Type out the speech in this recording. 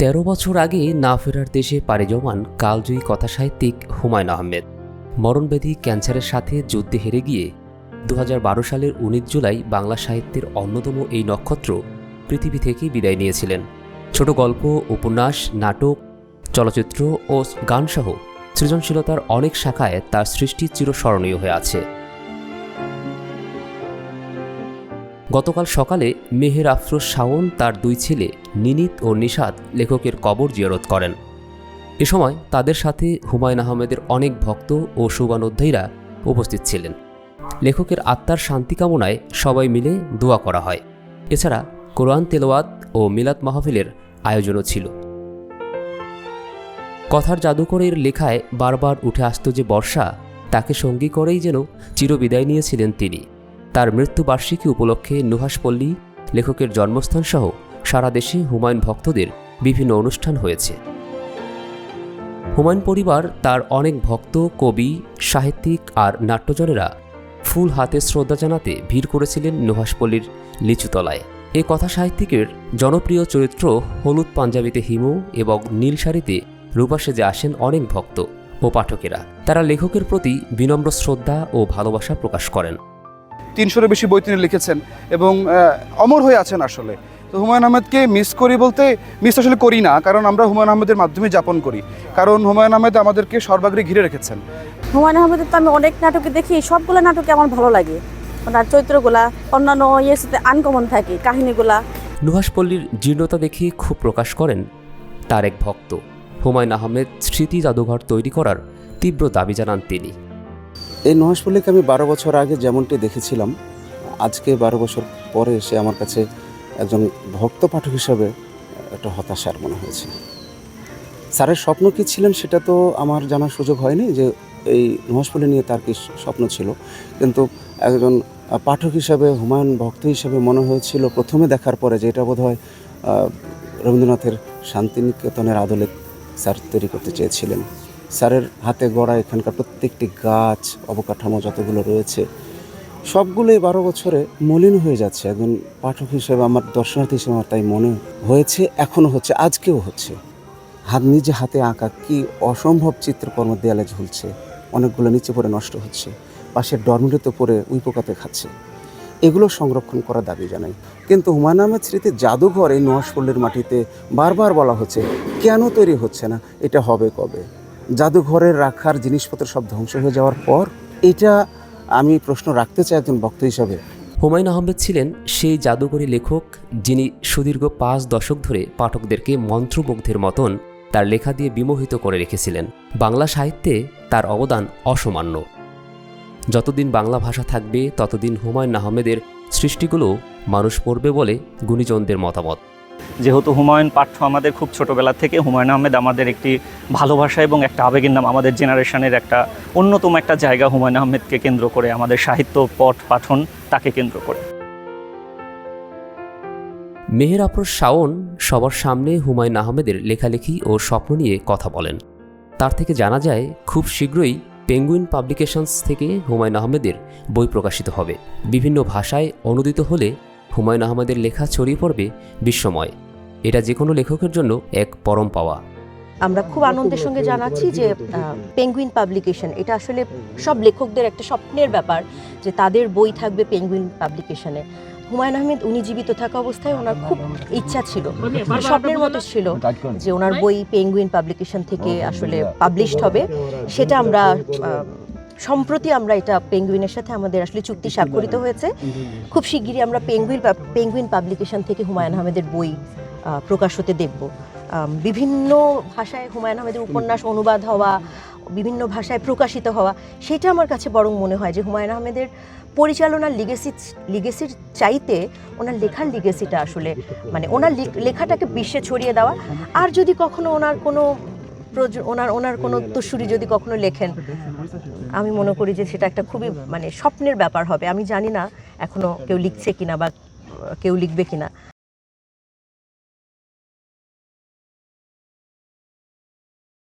১৩ বছর আগে না ফেরার দেশে পাড়ি জমান কালজয়ী কথাসাহিত্যিক হুমায়ূন আহমেদ মরণব্যাধি ক্যান্সারের সাথে যুদ্ধে হেরে গিয়ে ২০১২ সালের ১৯ জুলাই বাংলা সাহিত্যের অন্যতম এই নক্ষত্র পৃথিবী থেকে বিদায় নিয়েছিলেন। ছোট গল্প, উপন্যাস, নাটক, চলচ্চিত্র ও গানসহ সৃজনশীলতার অনেক শাখায় তার সৃষ্টি চিরস্মরণীয় হয়ে আছে। গতকাল সকালে মেহের আফরোজ শাওন তার দুই ছেলে নিনিত ও নিশাত লেখকের কবর জিয়ারত করেন। এ সময় তাদের সাথে হুমায়ূন আহমেদের অনেক ভক্ত ও শুভানুধ্যায়ীরা উপস্থিত ছিলেন। লেখকের আত্মার শান্তি কামনায় সবাই মিলে দোয়া করা হয়। এছাড়া কোরআন তেলাওয়াত ও মিলাদ মাহফিলের আয়োজনও ছিল। কথার জাদুকরের লেখায় বারবার উঠে আসত যে বর্ষা, তাকে সঙ্গী করেই যেন চিরবিদায় নিয়েছিলেন তিনি। তার মৃত্যুবার্ষিকী উপলক্ষে নুহাশপল্লী, লেখকের জন্মস্থানসহ সারা দেশে হুমায়ূন ভক্তদের বিভিন্ন অনুষ্ঠান হয়েছে। হুমায়ূন পরিবার, তার অনেক ভক্ত, কবি, সাহিত্যিক আর নাট্যজনেরা ফুল হাতে শ্রদ্ধা জানাতে ভিড় করেছিলেন নুহাশপল্লীর লিচুতলায়। এ কথা সাহিত্যিকের জনপ্রিয় চরিত্র হলুদ পাঞ্জাবিতে হিমু এবং নীল শাড়িতে রূপা সেজে আসেন অনেক ভক্ত ও পাঠকেরা। তারা লেখকের প্রতি বিনম্র শ্রদ্ধা ও ভালোবাসা প্রকাশ করেন। ৩০০-এর বেশি বই তিনি লিখেছেন এবং অমর হয়ে আছেন আসলে। তো হুমায়ূন আহমেদকে মিস করি বলতে মিস আসলে করি না, কারণ আমরা হুমায়ূন আহমেদের মাধ্যমে যাপন করি, কারণ হুমায়ূন আহমেদ আমাদেরকে সর্বাগ্রে ঘিরে রেখেছেন। হুমায়ূন আহমেদের তো আমি অনেক নাটকে দেখি, সবগুলো নাটকে আমার ভালো লাগে। ওনার চরিত্রগুলা অন্যান্য সাথে আনকমন থাকে, কাহিনীগুলা। নুহাশপল্লীর জীর্ণতা দেখে খুব প্রকাশ করেন তার এক ভক্ত। হুমায়ূন আহমেদ স্মৃতি জাদুঘর তৈরি করার তীব্র দাবি জানান তিনি। এই নুহাশপল্লীকে আমি ১২ বছর আগে যেমনটি দেখেছিলাম, আজকে ১২ বছর পরে এসে আমার কাছে একজন ভক্ত পাঠক হিসাবে একটা হতাশার মনে হয়েছে। স্যারের স্বপ্ন কী ছিলেন সেটা তো আমার জানার সুযোগ হয়নি, যে এই নুহাশপল্লী নিয়ে তার কী স্বপ্ন ছিল, কিন্তু একজন পাঠক হিসাবে, হুমায়ূন ভক্ত হিসাবে মনে হয়েছিল প্রথমে দেখার পরে যে এটা বোধহয় রবীন্দ্রনাথের শান্তিনিকেতনের আদলে স্যার তৈরি করতে চেয়েছিলেন। স্যারের হাতে গড়া এখানকার প্রত্যেকটি গাছ, অবকাঠামো যতগুলো রয়েছে, সবগুলোই ১২ বছরে মলিন হয়ে যাচ্ছে। একজন পাঠক হিসেবে, আমার দর্শনার্থী হিসেবে আমার তাই মনে হয়েছে, এখনও হচ্ছে, আজকেও হচ্ছে। নিজে হাতে আঁকা কি অসম্ভব চিত্রকর্ম দেয়ালে ঝুলছে, অনেকগুলো নিচে পড়ে নষ্ট হচ্ছে, পাশের ডরমিটোতে পড়ে উইপোকাতে খাচ্ছে। এগুলো সংরক্ষণ করার দাবি জানাই। কিন্তু হুমায়ূন আহমেদ স্মৃতি জাদুঘর এই নুহাশপল্লীর মাটিতে বারবার বলা হচ্ছে, কেন তৈরি হচ্ছে না, এটা হবে কবে? জাদুঘরের রাখার জিনিসপত্র সব ধ্বংস হয়ে যাওয়ার পর এটা আমি প্রশ্ন রাখতে চাই একজন বক্তা হিসাবে। হুমায়ূন আহমেদ ছিলেন সেই জাদুকরী লেখক যিনি সুদীর্ঘ ৫ দশক ধরে পাঠকদেরকে মন্ত্রমুগ্ধের মতন তার লেখা দিয়ে বিমোহিত করে রেখেছিলেন। বাংলা সাহিত্যে তার অবদান অসামান্য। যতদিন বাংলা ভাষা থাকবে ততদিন হুমায়ূন আহমেদের সৃষ্টিগুলো মানুষ পড়বে বলে গুণীজনদের মতামত। যেহেতু হুমায়ুন পাঠ্য আমাদের খুব ছোটোবেলা থেকে, হুমায়ুন আহমেদ আমাদের একটি ভালোবাসা এবং একটা আবেগের নাম। আমাদের জেনারেশনের একটা অন্যতম একটা জায়গা হুমায়ুন আহমেদকে কেন্দ্র করে, আমাদের সাহিত্য পঠ পাঠন তাকে কেন্দ্র করে। মেহের আফরোজ শাওন সবার সামনে হুমায়ূন আহমেদের লেখালেখি ও স্বপ্ন নিয়ে কথা বলেন। তার থেকে জানা যায় খুব শীঘ্রই পেঙ্গুইন পাবলিকেশনস থেকে হুমায়ূন আহমেদের বই প্রকাশিত হবে। বিভিন্ন ভাষায় অনুদিত হলে হুমায়ূন আহমেদের লেখা ছড়িয়ে পড়বে বিশ্বময়। এটা যে কোনো লেখকের জন্য এক পরম পাওয়া। আমরা খুব আনন্দের সঙ্গে জানাচ্ছি যে পেঙ্গুইন পাবলিকেশন, এটা আসলে সব লেখকদের একটা স্বপ্নের ব্যাপার যে তাদের বই থাকবে পেঙ্গুইন পাবলিকেশনে। হুমায়ুন আহমেদ উনি জীবিত থাকা অবস্থায় ওনার খুব ইচ্ছা ছিল, স্বপ্নের মতো ছিল যে ওনার বই পেঙ্গুইন পাবলিকেশন থেকে আসলে পাবলিশড হবে। সেটা আমরা সম্প্রতি এটা পেঙ্গুইনের সাথে আমাদের আসলে চুক্তি স্বাক্ষরিত হয়েছে। খুব শিগগিরই আমরা পেঙ্গুইন পাবলিকেশন থেকে হুমায়ুন আহমেদের বই প্রকাশ হতে দেখব। বিভিন্ন ভাষায় হুমায়ুন আহমেদের উপন্যাস অনুবাদ হওয়া, বিভিন্ন ভাষায় প্রকাশিত হওয়া, সেটা আমার কাছে বরং মনে হয় যে হুমায়ুন আহমেদের পরিচালনার লিগেসির চাইতে ওনার লেখার লিগেসিটা আসলে, মানে ওনার লেখাটাকে বিশ্বে ছড়িয়ে দেওয়া। আর যদি কখনো ওনার কোনো উত্তরসূরি যদি কখনো লেখেন, আমি মনে করি যে সেটা একটা খুবই স্বপ্নের ব্যাপার হবে। আমি জানি না এখনো কেউ লিখছে কিনা বা কেউ লিখবে কিনা।